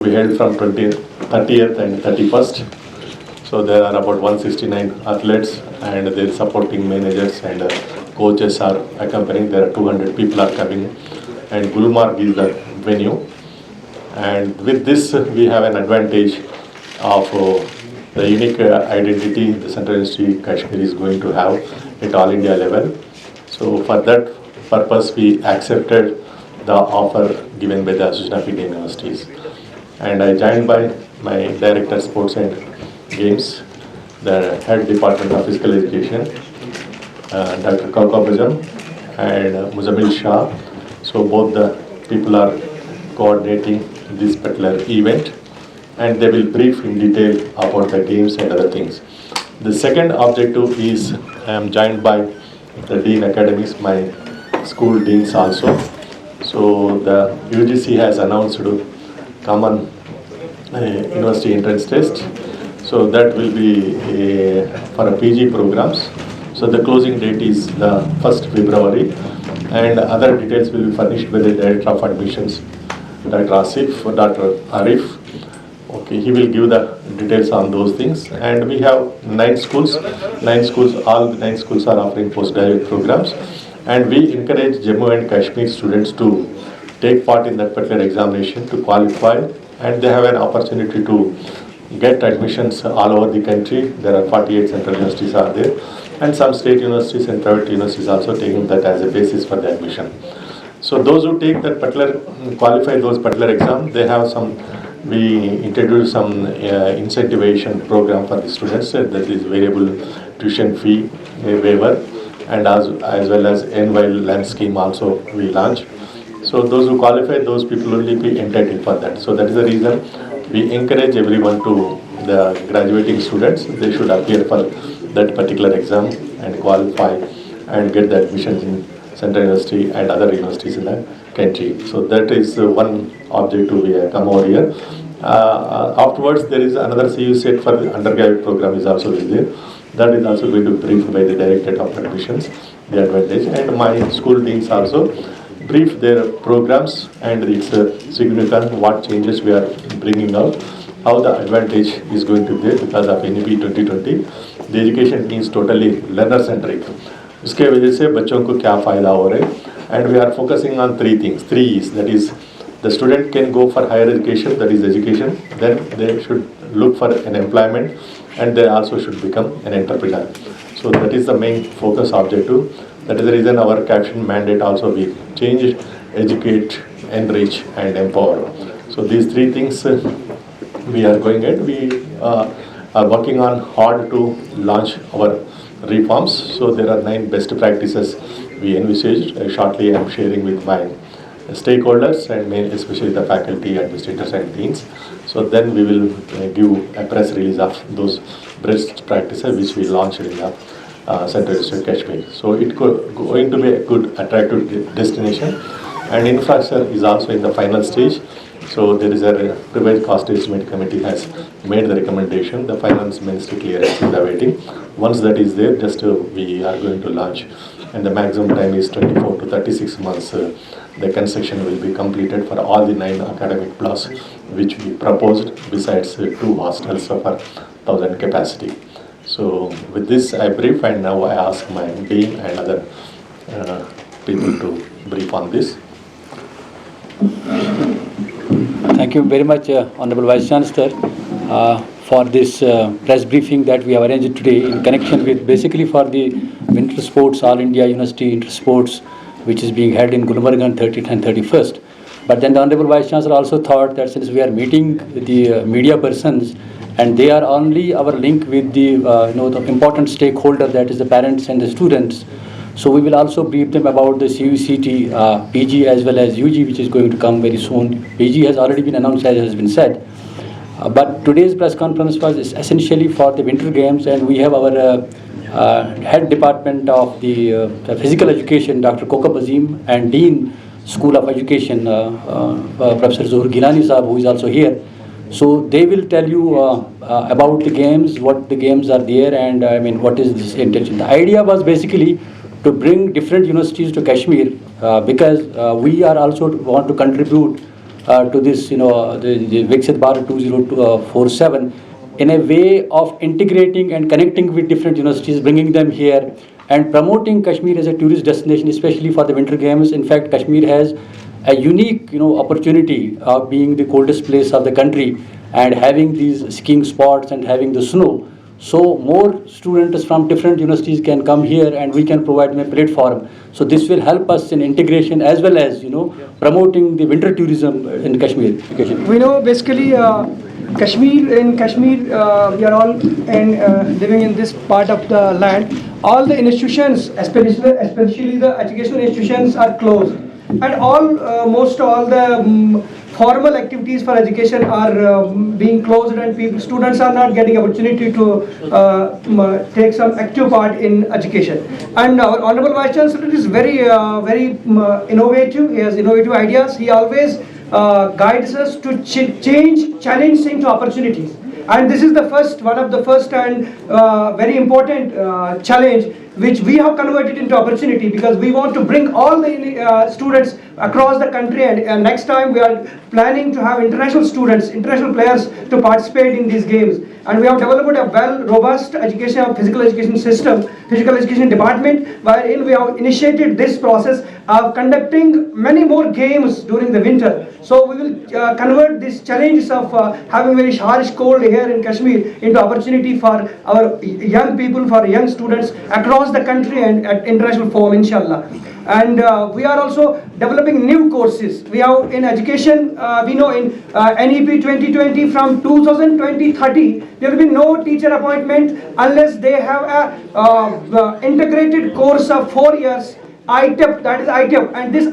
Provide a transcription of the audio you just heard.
We held from 30th and 31st. So there are about 169 athletes and their supporting managers and coaches are accompanying. There are 200 people are coming and Gulmarg is the venue. And with this, we have an advantage of the unique identity the Central University Kashmir is going to have at all India level. So for that purpose, we accepted the offer given by the Association of Indian Universities. And I joined by my Director Sports and Games, the Head Department of Physical Education, Dr. CUK and Muzammil Shah. So both the people are coordinating this particular event and they will brief in detail about the games and other things. The second objective is I am joined by the Dean Academies, my school deans also. So the UGC has announced common university entrance test. So that will be for a PG programs. So the closing date is the 1st February and other details will be furnished by the Director of Admissions, Dr. Asif or Dr. Arif. Okay, he will give the details on those things. And we have 9 schools. All the 9 schools are offering postgraduate programs. And we encourage Jammu and Kashmir students to take part in that particular examination to qualify. And they have an opportunity to get admissions all over the country. There are 48 central universities are there. And some state universities and private universities also taking that as a basis for the admission. So those who take that particular, qualify those particular exam, they have some, we introduce some incentivation program for the students, that is variable tuition fee waiver, and as well as NY land scheme also we launch. So those who qualify, those people only be entitled for that. So that is the reason we encourage everyone to, the graduating students, they should appear for that particular exam and qualify and get the admission in Central University and other universities in the country. So that is one objective we come over here. Afterwards, there is another CU set for the undergraduate program is also there. That is also going to be briefed by the Directorate of Admissions, the advantage. And my school deans also brief their programs and its significant, what changes we are bringing out, how the advantage is going to be there because of NEP 2020. The education means totally learner centric. उसके वजह से बच्चों को क्या फ़ायदा हो रहा है, and we are focusing on 3 things, 3 E's, that is the student can go for higher education, that is education, then they should look for an employment and they also should become an entrepreneur. So that is the main focus objective. That is the reason our caption mandate also we changed, educate, enrich and empower. So these 3 things we are going at. We are working on hard to launch our reforms. So there are 9 best practices we envisaged. Shortly I am sharing with my stakeholders and especially the faculty, administrators and deans. So then we will give a press release of those best practices which we launched in the Central University Kashmir. So it going to be a good attractive destination, and infrastructure is also in the final stage. So there is a revised cost estimate committee has made the recommendation. The finance ministry clearance is awaiting. Once that is there, just we are going to launch, and the maximum time is 24 to 36 months. The construction will be completed for all the 9 academic blocks which we proposed, besides 2 hostels of 1,000 capacity. So with this I brief, and now I ask my dean and other people to brief on this. Thank you very much, Honorable Vice Chancellor, for this press briefing that we have arranged today in connection with basically for the Winter Sports, All India University Inter Sports, which is being held in Gulmarg on 30th and 31st. But then the Honorable Vice Chancellor also thought that since we are meeting the media persons and they are only our link with the, the important stakeholder, that is the parents and the students, so we will also brief them about the CUCT, PG as well as UG, which is going to come very soon. PG has already been announced, as has been said. But today's press conference was essentially for the Winter Games, and we have our head department of the physical education, Dr. CUK and Dean School of Education, Professor Zuhur Gilani Saab, who is also here. So they will tell you about the games, what the games are there, and what is this intention. The idea was basically to bring different universities to Kashmir because we are also want to contribute to this, the Viksit Bharat 2047, in a way of integrating and connecting with different universities, bringing them here and promoting Kashmir as a tourist destination, especially for the winter games. In fact, Kashmir has a unique, opportunity of being the coldest place of the country and having these skiing spots and having the snow. So more students from different universities can come here and we can provide them a platform. So this will help us in integration as well as, promoting the winter tourism in Kashmir. We know basically Kashmir, we are all living in this part of the land. All the institutions, especially the educational institutions, are closed, and most all the formal activities for education are being closed, and students are not getting opportunity to take some active part in education. And our Honorable Vice Chancellor is very innovative. He has innovative ideas. He always guides us to challenge into opportunities. And this is one of the first and very important challenge which we have converted into opportunity, because we want to bring all the students across the country, and next time we are planning to have international players to participate in these games. And we have developed a robust physical education system, physical education department, wherein we have initiated this process of conducting many more games during the winter. So we will convert these challenges of having very harsh cold here in Kashmir into opportunity for our young people, for young students across the country and at international forum, inshallah. And we are also developing new courses. We have in education, we know in NEP 2020 from 2020-30, there will be no teacher appointment unless they have a integrated course of 4 years, ITEP, that is ITEP, and this